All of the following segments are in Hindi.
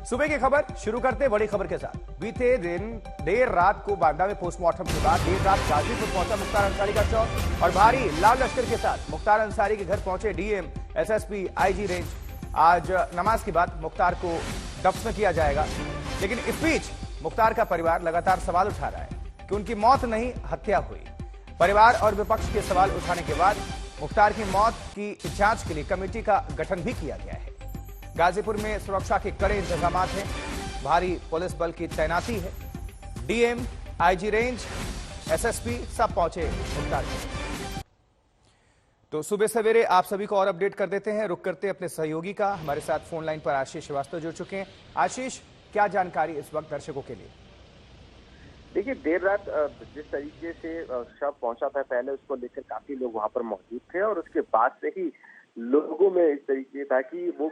सुबह की खबर शुरू करते बड़ी खबर के साथ। बीते दिन देर रात को बांदा में पोस्टमार्टम के बाद देर रात गाजीपुर पहुंचा मुख्तार अंसारी का शव और भारी लाल लश्कर के साथ मुख्तार अंसारी के घर पहुंचे डीएम, एसएसपी, आईजी रेंज। आज नमाज के बाद मुख्तार को दफन किया जाएगा, लेकिन इस बीच मुख्तार का परिवार लगातार सवाल उठा रहा है कि उनकी मौत नहीं हत्या हुई। परिवार और विपक्ष के सवाल उठाने के बाद मुख्तार की मौत की जांच के लिए कमेटी का गठन भी किया गया है। गाजीपुर में सुरक्षा के कड़े इंतजाम हैं, भारी पुलिस बल की तैनाती है। डीएम, आईजी रेंज, एसएसपी सब पहुंचे मुख्तार के। तो सुबह सवेरे आप सभी को और अपडेट कर देते हैं। रुक करते अपने सहयोगी का। हमारे साथ फोन लाइन पर आशीष श्रीवास्तव जुड़ चुके हैं। आशीष, क्या जानकारी इस वक्त दर्शकों के लिए? देखिए, देर रात जिस तरीके से शव पहुंचा था, पहले उसको लेकर काफी लोग वहां पर मौजूद थे और उसके बाद से ही लोगों में इस तरीके था कि वो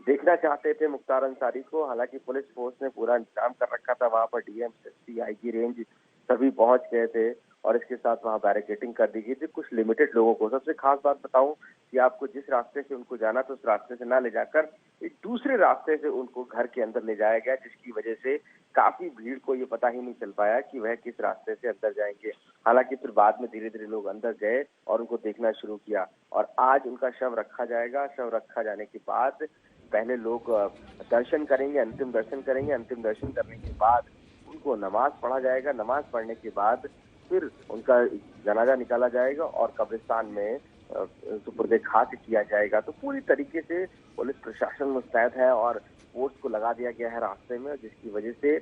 देखना चाहते थे मुख्तार अंसारी को। हालांकि पुलिस फोर्स ने पूरा इंतजाम कर रखा था, वहां पर डीएम, एसएसपी, आईजी रेंज सभी पहुंच गए थे और इसके साथ वहां बैरिकेडिंग कर दी गई थी कुछ लिमिटेड लोगों को। सबसे खास बात बताऊं कि आपको जिस रास्ते से उनको जाना था उस रास्ते से ना ले जाकर एक दूसरे रास्ते से उनको घर के अंदर ले जाया गया, जिसकी वजह से काफी भीड़ को ये पता ही नहीं चल पाया कि वह किस रास्ते से अंदर जाएंगे। हालांकि फिर बाद में धीरे धीरे लोग अंदर गए और उनको देखना शुरू किया और आज उनका शव रखा जाएगा। शव रखा जाने के बाद पहले लोग दर्शन करेंगे, अंतिम दर्शन करेंगे। अंतिम दर्शन करने के बाद उनको नमाज पढ़ा जाएगा। नमाज पढ़ने के बाद फिर उनका जनाजा निकाला जाएगा और कब्रिस्तान में सुपुर्दे खाक किया जाएगा। तो पूरी तरीके से पुलिस प्रशासन मुस्तैद है और फोर्स को लगा दिया गया है रास्ते में, जिसकी वजह से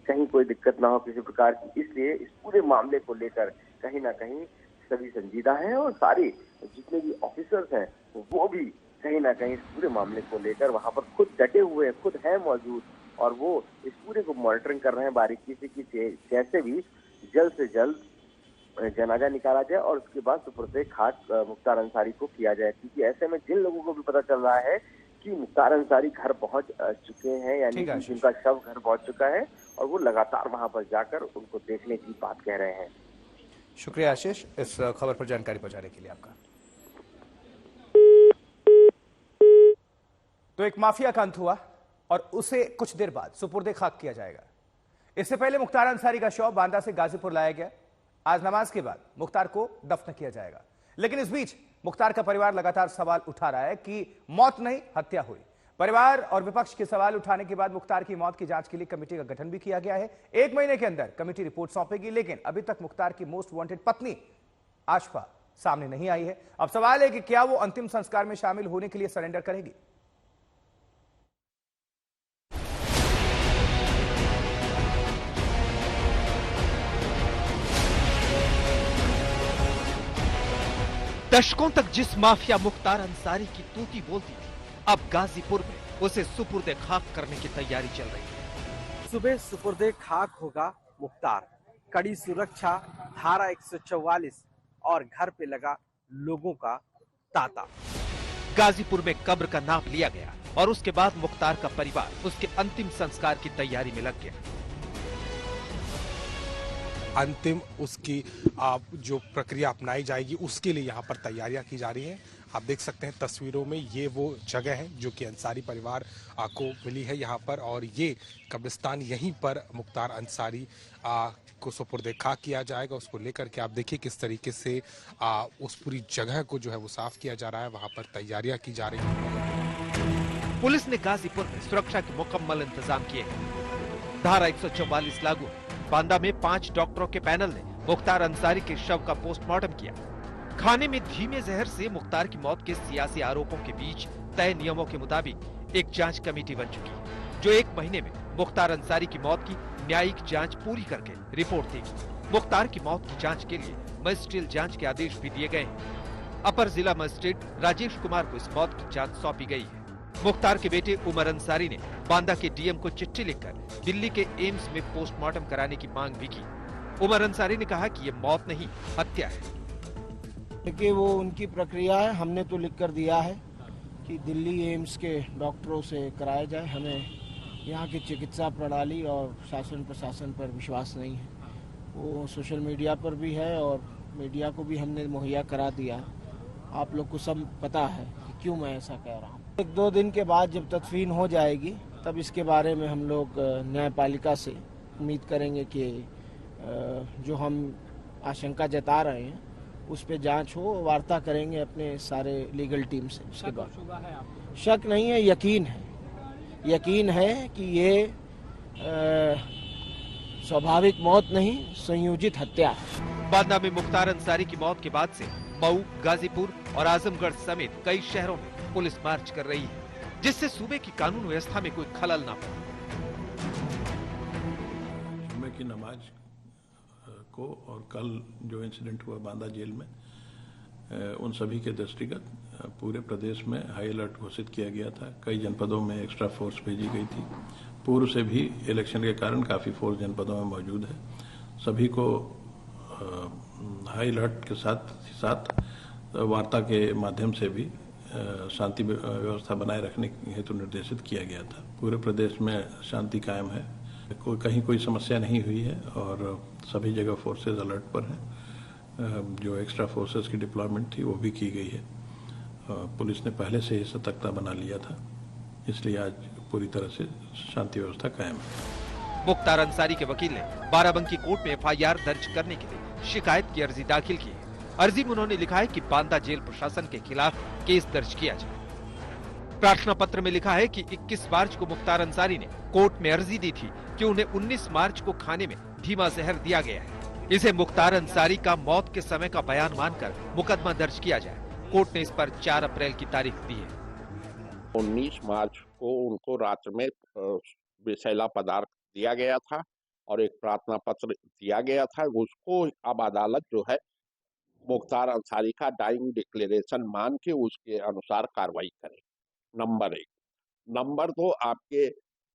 कहीं कोई दिक्कत ना हो किसी प्रकार की। इसलिए इस पूरे मामले को लेकर कहीं ना कहीं सभी संजीदा हैं और सारे जितने भी ऑफिसर्स हैं वो भी कहीं ना कहीं इस पूरे मामले को लेकर वहां पर खुद डटे हुए हैं, खुद हैं मौजूद और वो इस पूरे को मॉनिटरिंग कर रहे हैं बारीकी से कि कैसे भी जल्द से जल्द जनाजा निकाला जाए और उसके बाद सुपुर्दे खाक मुख्तार अंसारी को किया जाए। क्योंकि ऐसे में जिन लोगों को भी पता चल रहा है कि मुख्तार अंसारी घर पहुंच चुके हैं, यानी कि उनका शव घर पहुंच चुका है और वो लगातार वहां पर जाकर उनको देखने की बात कह रहे हैं। शुक्रिया आशीष, इस खबर पर जानकारी पहुंचाने के लिए आपका। तो एक माफिया का अंत हुआ और उसे कुछ देर बाद सुपुर्दे खाक किया जाएगा। इससे पहले मुख्तार अंसारी का शव बांदा से गाजीपुर लाया गया। आज नमाज के बाद मुख्तार को दफन किया जाएगा, लेकिन इस बीच मुख्तार का परिवार लगातार सवाल उठा रहा है कि मौत नहीं हत्या हुई। परिवार और विपक्ष के सवाल उठाने के बाद मुख्तार की मौत की जांच के लिए कमेटी का गठन भी किया गया है। 1 महीने के अंदर कमेटी रिपोर्ट सौंपेगी, लेकिन अभी तक मुख्तार की मोस्ट वांटेड पत्नी आशफा सामने नहीं आई है। अब सवाल है कि क्या वो अंतिम संस्कार में शामिल होने के लिए सरेंडर करेगी। दशकों तक जिस माफिया मुख्तार अंसारी की तूती बोलती थी, अब गाजीपुर में उसे सुपुर्दे खाक करने की तैयारी चल रही है। सुबह सुपुर्दे खाक होगा मुख्तार। कड़ी सुरक्षा, धारा 144 और घर पे लगा लोगों का तांता। गाजीपुर में कब्र का नाप लिया गया और उसके बाद मुख्तार का परिवार उसके अंतिम संस्कार की तैयारी में लग गया। अंतिम उसकी जो प्रक्रिया अपनाई जाएगी उसके लिए यहाँ पर तैयारियां की जा रही हैं। आप देख सकते हैं तस्वीरों में, ये वो जगह है जो कि अंसारी परिवार को मिली है यहाँ पर, और ये कब्रिस्तान यहीं पर मुख्तार अंसारी को सुपुर्दे खाक किया जाएगा। उसको लेकर के आप देखिए किस तरीके से उस पूरी जगह को जो है वो साफ किया जा रहा है, वहाँ पर तैयारियां की जा रही हैं। पुलिस ने गाजीपुर में सुरक्षा के मुकम्मल इंतजाम किए हैं। धारा 144 लागू। बांदा में 5 डॉक्टरों के पैनल ने मुख्तार अंसारी के शव का पोस्टमार्टम किया। खाने में धीमे जहर से मुख्तार की मौत के सियासी आरोपों के बीच तय नियमों के मुताबिक एक जांच कमेटी बन चुकी है, जो 1 महीने में मुख्तार अंसारी की मौत की न्यायिक जांच पूरी करके रिपोर्ट देगी। मुख्तार की मौत की जांच के लिए मजिस्ट्रियल जांच के आदेश भी दिए गए हैं। अपर जिला मजिस्ट्रेट राजेश कुमार को इस मौत की जांच सौंपी गई है। मुख्तार के बेटे उमर अंसारी ने बांदा के डीएम को चिट्ठी लिखकर दिल्ली के एम्स में पोस्टमार्टम कराने की मांग भी की। उमर अंसारी ने कहा कि ये मौत नहीं हत्या है, कि वो उनकी प्रक्रिया है। हमने तो लिखकर दिया है कि दिल्ली एम्स के डॉक्टरों से कराया जाए। हमें यहाँ की चिकित्सा प्रणाली और शासन प्रशासन पर विश्वास नहीं है। वो सोशल मीडिया पर भी है और मीडिया को भी हमने मुहैया करा दिया। आप लोग को सब पता है कि क्यों मैं ऐसा कह रहा हूँ। 1-2 दिन के बाद जब तदफीन हो जाएगी तब इसके बारे में हम लोग न्यायपालिका से उम्मीद करेंगे कि जो हम आशंका जता रहे हैं उस पे जांच हो, वार्ता करेंगे अपने सारे लीगल टीम से। उसके बाद शक नहीं है, यकीन है कि ये स्वाभाविक मौत नहीं, संयोजित हत्या है। बांदा में मुख्तार अंसारी की मौत के बाद से मऊ, गाजीपुर और आजमगढ़ समेत कई शहरों में पुलिस मार्च कर रही है, जिससे सूबे की कानून व्यवस्था में कोई खलल ना पड़े। जुम्मे की नमाज को और कल जो इंसिडेंट हुआ बांदा जेल में, उन सभी के दृष्टिगत पूरे प्रदेश में हाई अलर्ट घोषित किया गया था। कई जनपदों में एक्स्ट्रा फोर्स भेजी गई थी। पूर्व से भी इलेक्शन के कारण काफी फोर्स जनपदों में मौजूद है। सभी को हाई अलर्ट के साथ वार्ता के माध्यम से भी शांति व्यवस्था बनाए रखने हेतु निर्देशित किया गया था। पूरे प्रदेश में शांति कायम है, कहीं कोई समस्या नहीं हुई है और सभी जगह फोर्सेज अलर्ट पर हैं। जो एक्स्ट्रा फोर्सेज की डिप्लॉयमेंट थी वो भी की गई है। पुलिस ने पहले से ही सतर्कता बना लिया था, इसलिए आज पूरी तरह से शांति व्यवस्था कायम है। मुख्तार अंसारी के वकील ने बाराबंकी कोर्ट में एफआईआर दर्ज करने के लिए शिकायत की अर्जी दाखिल की है। अर्जी में उन्होंने लिखा है कि बांदा जेल प्रशासन के खिलाफ केस दर्ज किया जाए। प्रार्थना पत्र में लिखा है कि 21 मार्च को मुख्तार अंसारी ने कोर्ट में अर्जी दी थी कि उन्हें 19 मार्च को खाने में धीमा जहर दिया गया है। इसे मुख्तार अंसारी का मौत के समय का बयान मानकर मुकदमा दर्ज किया जाए। कोर्ट ने इस पर 4 अप्रैल की तारीख दी है। 19 मार्च को उनको रात में विषैला पदार्थ दिया गया था और एक प्रार्थना पत्र दिया गया था। उसको अब अदालत जो है मुख्तार अंसारी का डाइंग डिक्लेरेशन मान के उसके अनुसार कार्रवाई करे। नंबर 1। नंबर 2, आपके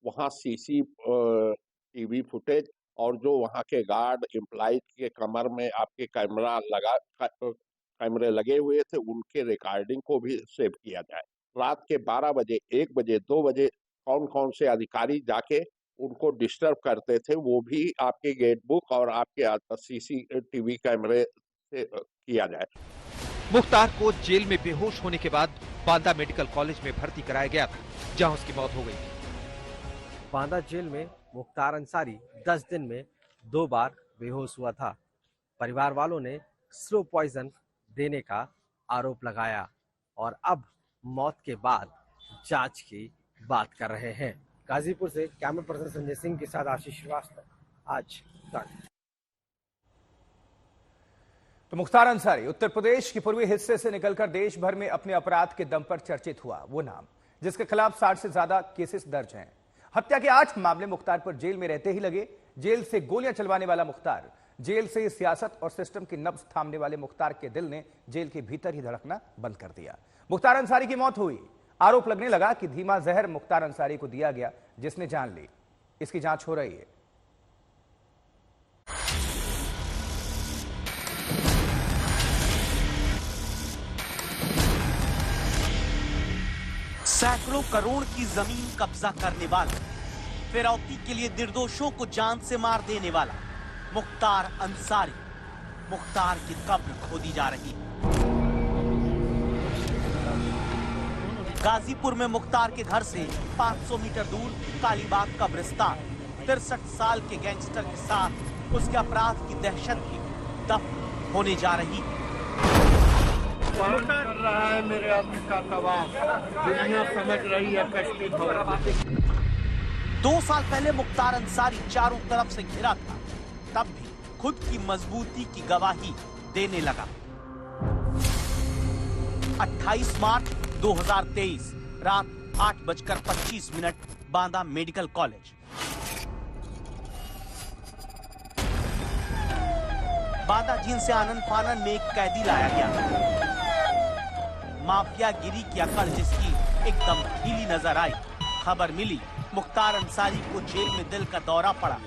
वहाँ CCTV फुटेज और जो वहाँ के गार्ड एम्प्लॉइज के कमर में आपके कैमरे लगे हुए थे, उनके रिकॉर्डिंग को भी सेव किया जाए। रात के 12 बजे, 1 बजे, 2 बजे कौन कौन से अधिकारी जाके उनको डिस्टर्ब करते थे, वो भी आपके गेट बुक और आपके CCTV कैमरे से किया जाए। मुख्तार को जेल में बेहोश होने के बाद बांदा मेडिकल कॉलेज में भर्ती कराया गया था, जहां उसकी मौत हो गई थी। बांदा जेल में मुख्तार अंसारी 10 दिन में 2 बार बेहोश हुआ था। परिवार वालों ने स्लो पॉइजन देने का आरोप लगाया और अब मौत के बाद जांच की बात कर रहे हैं। गाजीपुर से कैमरा पर्सन संजय सिंह के साथ आशीष श्रीवास्तव, आज तक। तो मुख्तार अंसारी उत्तर प्रदेश के पूर्वी हिस्से से निकलकर देश भर में अपने अपराध के दम पर चर्चित हुआ, वो नाम जिसके खिलाफ 60 से ज्यादा केसेस दर्ज हैं। हत्या के 8 मामले मुख्तार पर जेल में रहते ही लगे। जेल से गोलियां चलवाने वाला मुख्तार, जेल से सियासत और सिस्टम की नब्ज थामने वाले मुख्तार के दिल ने जेल के भीतर ही धड़कना बंद कर दिया। मुख्तार अंसारी की मौत हुई, आरोप लगने लगा कि धीमा जहर मुख्तार अंसारी को दिया गया, जिसने जान ली। इसकी जांच हो रही है। सैकड़ों करोड़ की जमीन कब्जा करने वाला, फिरौती के लिए निर्दोषों को जान से मार देने वाला मुख्तार अंसारी। मुख्तार की कब्र खोदी जा रही है। गाजीपुर में मुख्तार के घर से 500 मीटर दूर कालीबाग कब्रिस्तान 63 साल के गैंगस्टर के साथ उसके अपराध की दहशत भी दफन होने जा रही है। कर रहा है मेरे आदमी का तबाह, दुनिया समझ रही है कश्ती भर। 2 साल पहले मुख्तार अंसारी चारों तरफ से घिरा था, तब भी खुद की मजबूती की गवाही देने लगा। 28 मार्च 2023 रात 8:25 Banda medical college. Banda jail से आनंद फानन में एक कैदी लाया गया। माफियागिरी की अकड़ जिसकी एकदम ढीली नजर आई। खबर मिली मुख्तार अंसारी को जेल में दिल का दौरा पड़ा।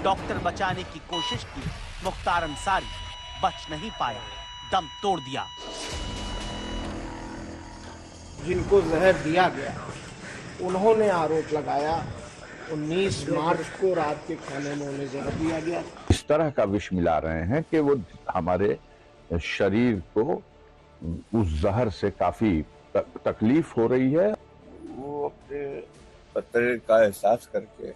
डॉक्टर बचाने की कोशिश की, मुख्तार अंसारी बच नहीं पाया, दम तोड़ दिया। जिनको जहर दिया गया उन्होंने आरोप लगाया 19 मार्च को रात के खाने में उन्हें जहर दिया गया। इस तरह का विष मिला रहे हैं कि वो हमारे शरीर को उस जहर से काफी तकलीफ हो रही है। वो अपने खतरे का एहसास करके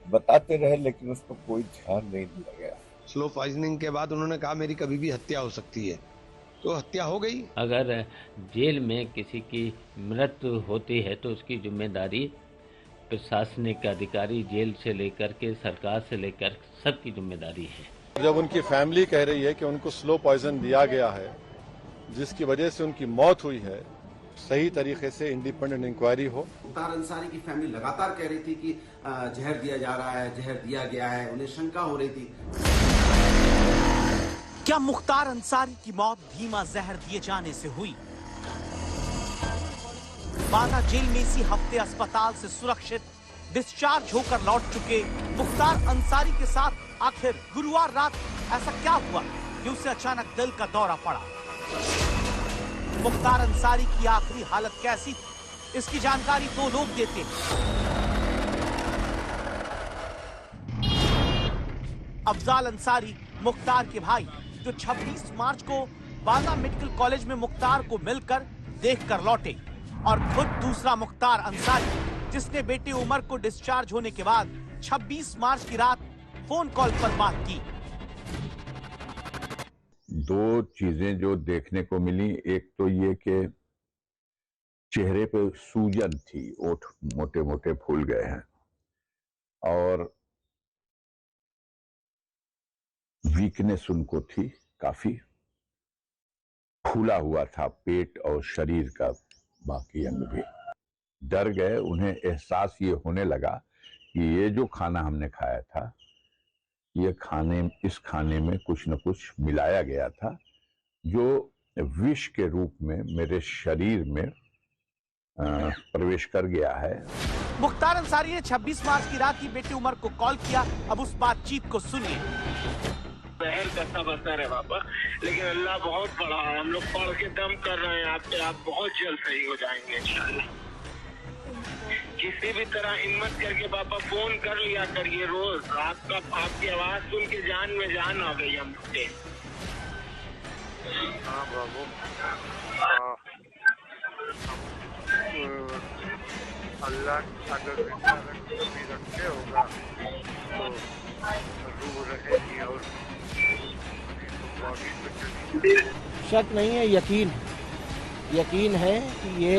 बताते रहे, लेकिन उस पर कोई ध्यान नहीं दिया गया। स्लो पॉइजनिंग के बाद उन्होंने कहा मेरी कभी भी हत्या हो सकती है, तो हत्या हो गई। अगर जेल में किसी की मृत्यु होती है तो उसकी जिम्मेदारी प्रशासनिक अधिकारी, जेल से लेकर के सरकार से लेकर सबकी जिम्मेदारी है। जब उनकी फैमिली कह रही है कि उनको स्लो पॉइजन दिया गया है, जिसकी वजह से उनकी मौत हुई है, सही तरीके से इंडिपेंडेंट इंक्वायरी हो। मुख्तार अंसारी की फैमिली लगातार कह रही थी कि जहर दिया जा रहा है, जहर दिया गया है, उन्हें शंका हो रही थी। क्या मुख्तार अंसारी की मौत धीमा जहर दिए जाने से हुई? बांदा जेल में इसी हफ्ते अस्पताल से सुरक्षित डिस्चार्ज होकर लौट चुके मुख्तार अंसारी के साथ आखिर गुरुवार रात ऐसा क्या हुआ कि उसे अचानक दिल का दौरा पड़ा? मुख्तार अंसारी की आखिरी हालत कैसी थी, इसकी जानकारी दो लोग देते हैं। अफजाल अंसारी मुख्तार के भाई, जो 26 मार्च को बांदा मेडिकल कॉलेज में मुख्तार को मिलकर देखकर लौटे, और खुद दूसरा मुख्तार अंसारी, जिसने बेटे उमर को डिस्चार्ज होने के बाद 26 मार्च की रात फोन कॉल पर बात की। दो चीजें जो देखने को मिली, एक तो ये कि चेहरे पे सूजन थी, ओठ मोटे मोटे फूल गए हैं, और वीकनेस उनको थी, काफी फूला हुआ था पेट और शरीर का बाकी अंग भी। डर गए, उन्हें एहसास ये होने लगा कि ये जो खाना हमने खाया था, ये इस खाने में कुछ न कुछ मिलाया गया था, जो विष के रूप में मेरे शरीर में प्रवेश कर गया है। मुख्तार अंसारी ने 26 मार्च की रात ही बेटे उमर को कॉल किया। अब उस बातचीत को सुनिए। जहर का सब असर है पापा, लेकिन अल्लाह बहुत बड़ा है। हम लोग पढ़ के दम कर रहे हैं आप बहुत जल्द सही हो जाएंगे इंशाल्लाह। किसी भी तरह हिम्मत करके पापा फोन कर लिया करिए रोज। आपकी आवाज सुन के जान में जान आ गई हम लोग के। हाँ बाबू, अल्लाह अगर रखे होगा तो रूह रहेगी और शक नहीं है, यकीन है कि ये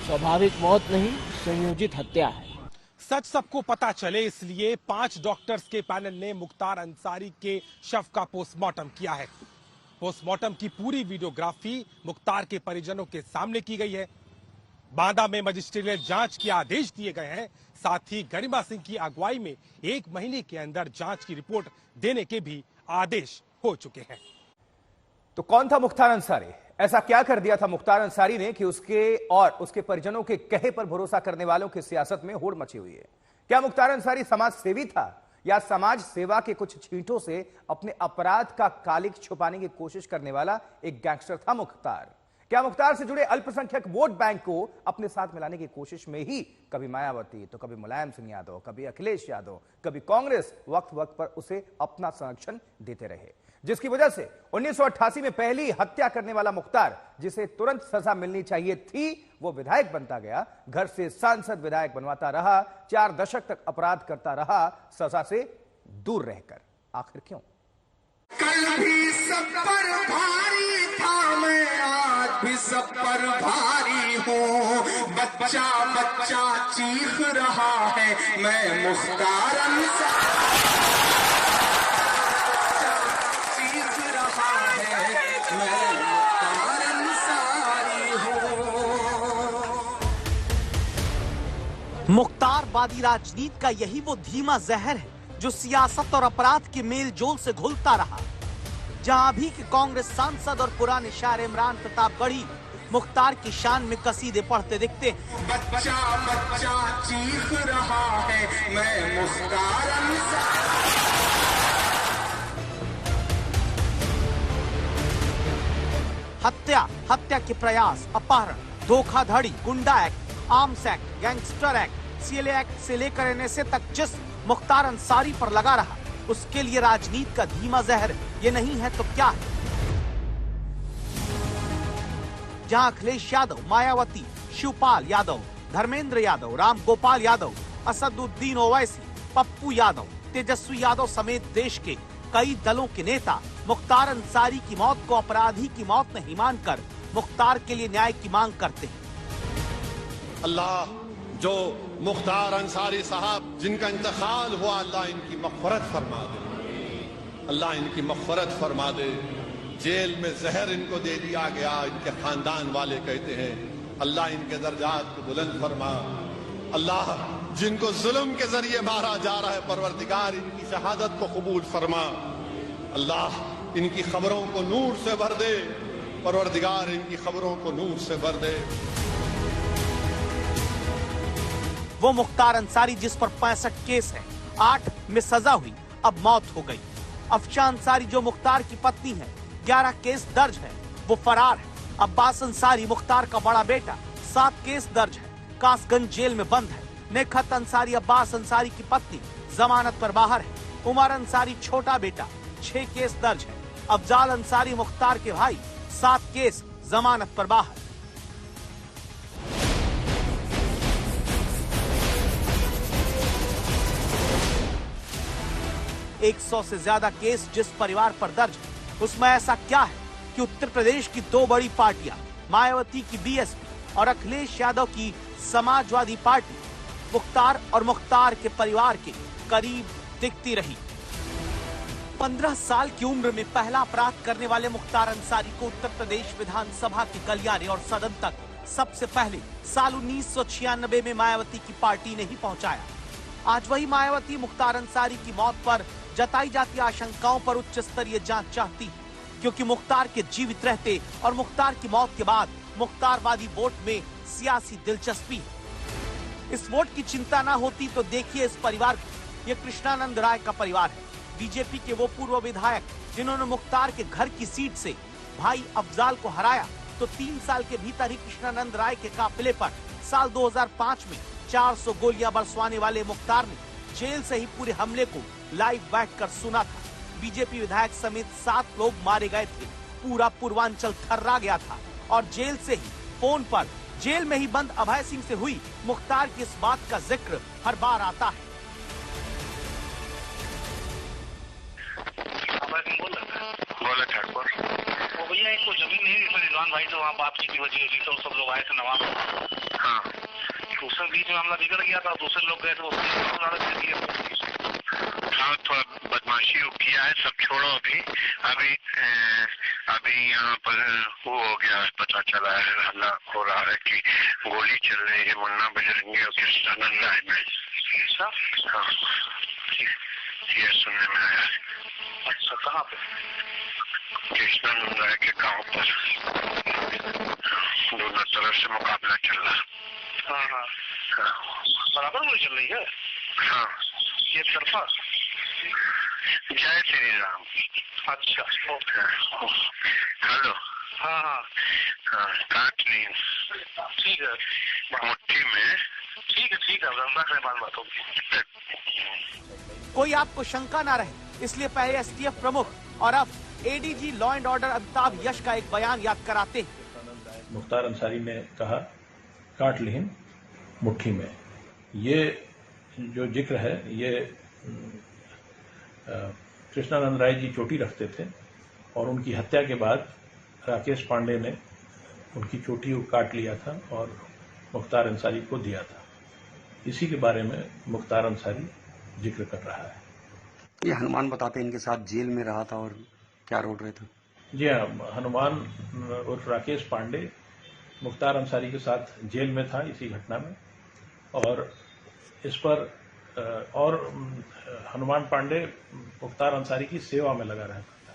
स्वाभाविक मौत नहीं, संयोजित हत्या है। सच सबको पता चले इसलिए 5 डॉक्टर्स के पैनल ने मुख्तार अंसारी के शव का पोस्टमार्टम किया है। पोस्टमार्टम की पूरी वीडियोग्राफी मुख्तार के परिजनों के सामने की गई है। बांदा में मजिस्ट्रियल जांच के आदेश दिए गए हैं। साथ ही गरिमा सिंह की अगुवाई में 1 महीने के अंदर जांच की रिपोर्ट देने के भी आदेश हो चुके हैं। तो कौन था मुख्तार अंसारी? ऐसा क्या कर दिया था मुख्तार अंसारी ने कि उसके और उसके परिजनों के कहे पर भरोसा करने वालों की सियासत में होड़ मची हुई है? क्या मुख्तार अंसारी समाज सेवी था, या समाज सेवा के कुछ छींटों से अपने अपराध का कालिक छुपाने की कोशिश करने वाला एक गैंगस्टर था मुख्तार? क्या मुख्तार से जुड़े अल्पसंख्यक वोट बैंक को अपने साथ मिलाने की कोशिश में ही कभी मायावती, तो कभी मुलायम सिंह यादव, कभी अखिलेश यादव, कभी कांग्रेस वक्त वक्त पर उसे अपना संरक्षण देते रहे, जिसकी वजह से 1988 में पहली हत्या करने वाला मुख्तार, जिसे तुरंत सजा मिलनी चाहिए थी, वो विधायक बनता गया, घर से सांसद विधायक बनवाता रहा, 4 दशक तक अपराध करता रहा, सजा से दूर रहकर। आखिर क्यों? कल भी सब पर भारी था मैं, आज भी सब पर भारी हूँ। बच्चा बच्चा चीख रहा है, मैं मुख्तार अंसारी चीख रहा है, मैं मुख्तार अंसारी हूँ। मुख्तारवादी राजनीति का यही वो धीमा जहर है जो सियासत और अपराध के मेल जोल से घुलता रहा। जहां अभी के कांग्रेस सांसद और पुराने शायर इमरान प्रतापगढ़ी मुख्तार की शान में कसीदे पढ़ते दिखते। बच्चा बच्चा चीख रहा है, मैं मुख्तार अंसारी। हत्या के प्रयास, अपहरण, धोखाधड़ी, गुंडा act, arms act, gangster act, CAA act से लेकर एनएसए तक जिस मुख्तार अंसारी पर लगा रहा, उसके लिए राजनीति का धीमा जहर ये नहीं है तो क्या है? जहां अखिलेश यादव, मायावती, शिवपाल यादव, धर्मेंद्र यादव, राम गोपाल यादव, असदुद्दीन ओवैसी, पप्पू यादव, तेजस्वी यादव समेत देश के कई दलों के नेता मुख्तार अंसारी की मौत को अपराधी की मौत नहीं मानकर मुख्तार के लिए न्याय की मांग करते हैं। अल्लाह जो मुख्तार अंसारी साहब जिनका इंतकाल हुआ, अल्लाह इनकी मग़फ़िरत फरमा दे, अल्लाह इनकी मग़फ़िरत फरमा दे। जेल में जहर इनको दे दिया गया, इनके खानदान वाले कहते हैं अल्लाह इनके दर्जात को बुलंद फरमा। अल्लाह जिनको जुल्म के जरिए मारा जा रहा है, परवरदिगार इनकी शहादत को कबूल फरमा। अल्लाह इनकी खबरों को नूर से भर दे, परवरदिगार इनकी खबरों को नूर से भर दे। वो मुख्तार अंसारी जिस पर 65 केस है, 8 में सजा हुई, अब मौत हो गई। अफशा अंसारी जो मुख्तार की पत्नी है, 11 केस दर्ज है, वो फरार है। अब्बास अंसारी मुख्तार का बड़ा बेटा, 7 केस दर्ज है, कासगंज जेल में बंद है। नेखत अंसारी अब्बास अंसारी की पत्नी जमानत पर बाहर है। उमर अंसारी छोटा बेटा, 6 केस दर्ज है। अफजाल अंसारी मुख्तार के भाई, 7 केस, जमानत पर बाहर। एक 100 से ज्यादा केस जिस परिवार पर दर्ज है, उसमें ऐसा क्या है कि उत्तर प्रदेश की 2 बड़ी पार्टियां, मायावती की बीएसपी और अखिलेश यादव की समाजवादी पार्टी, मुख्तार और मुख्तार के परिवार के करीब दिखती रही। 15 साल की उम्र में पहला अपराध करने वाले मुख्तार अंसारी को उत्तर प्रदेश विधानसभा के गलियारे और सदन तक सबसे पहले साल 1996 में मायावती की पार्टी ने ही पहुंचाया। आज वही मायावती मुख्तार अंसारी की मौत पर जताई जाती आशंकाओं पर उच्च स्तरीय जांच चाहती है, क्योंकि मुख्तार के जीवित रहते और मुख्तार की मौत के बाद मुख्तारवादी वोट में सियासी दिलचस्पी है। इस वोट की चिंता ना होती तो देखिए इस परिवार को। ये कृष्णानंद राय का परिवार है, बीजेपी के वो पूर्व विधायक जिन्होंने मुख्तार के घर की सीट से भाई अफजाल को हराया, तो 3 साल के भीतर ही कृष्णानंद राय के काफिले पर साल 2005 में 400 गोलियां बरसवाने वाले मुख्तार ने जेल से ही पूरे हमले को लाइव बैठकर सुना था। बीजेपी विधायक समेत 7 लोग मारे गए थे। पूरा पूर्वांचल थर्रा गया था और जेल से ही फोन पर जेल में ही बंद अभय सिंह से हुई मुख्तार की इस बात का जिक्र हर बार आता है। बोले ठाकुर, वो भैया एक जमीन नहीं है, रिजवान भाई तो वहाँ वापसी की वजह हुई तो सब लोग आए थे नवाब। हाँ, दूसरे बीच में मामला बिगड़ गया था, दूसरे लोग गए थे, हाँ थोड़ा बदमाशी किया है, सब छोड़ो अभी यहाँ पर वो हो गया है, पता चला है, हल्ला हो रहा है कि गोली चल रही है मुन्ना बजरंगी और कृष्णानंद राय में। हाँ, ये सुनने में आया है। अच्छा, कहाँ पे? कृष्णानंद राय के गांव पर दोनों तरफ से मुकाबला चल रहा। हाँ, बराबर गोली चल रही है। हाँ, ये तरफा। जय श्री राम। अच्छा, ओके। हेलो। हाँ, काट नहीं। ठीक है, मुट्ठी में। ठीक है, बात होगी। कोई आपको शंका ना रहे, इसलिए पहले एसटीएफ प्रमुख और अब ADG law and order Amitabh Yash का एक बयान याद कराते हैं। मुख्तार अंसारी ने कहा, काट लीन मुट्ठी में। ये जो जिक्र है, ये कृष्णानंद राय जी चोटी रखते थे और उनकी हत्या के बाद राकेश पांडे ने उनकी चोटी को काट लिया था और मुख्तार अंसारी को दिया था। इसी के बारे में मुख्तार अंसारी जिक्र कर रहा है। ये हनुमान बताते इनके साथ जेल में रहा था और क्या रोड रहे थे? जी हाँ, हनुमान उर्फ राकेश पांडे मुख्तार अंसारी के साथ जेल में था इसी घटना में, और इस पर और हनुमान पांडे मुख्तार अंसारी की सेवा में लगा रहता था।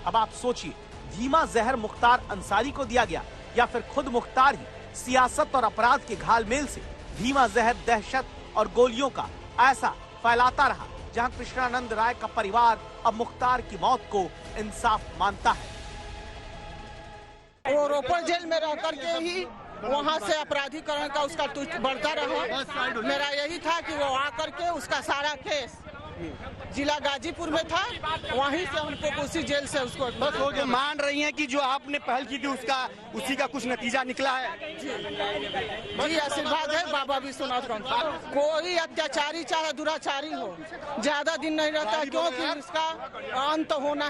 अब आप सोचिए, धीमा जहर मुख्तार अंसारी को दिया गया या फिर खुद मुख्तार ही सियासत और अपराध के घालमेल से धीमा जहर, दहशत और गोलियों का ऐसा फैलाता रहा, जहां कृष्णानंद राय का परिवार अब मुख्तार की मौत को इंसाफ मानता है। वो रोपड़ जेल में रह करके ही वहाँ से अपराधीकरण का उसका तुष्ट बढ़ता रहा। मेरा यही था कि वो आकर के उसका सारा केस जिला गाजीपुर में था, वहीं से हमको उसी जेल से उसको बस वो जो मान रही हैं कि जो आपने पहल की थी उसी का कुछ नतीजा निकला है। जी आशीर्वाद है बाबा विश्वनाथ का। कोई अत्याचारी चाहे दुराचारी हो ज्यादा दिन नहीं रहता, क्योंकि इसका अंत होना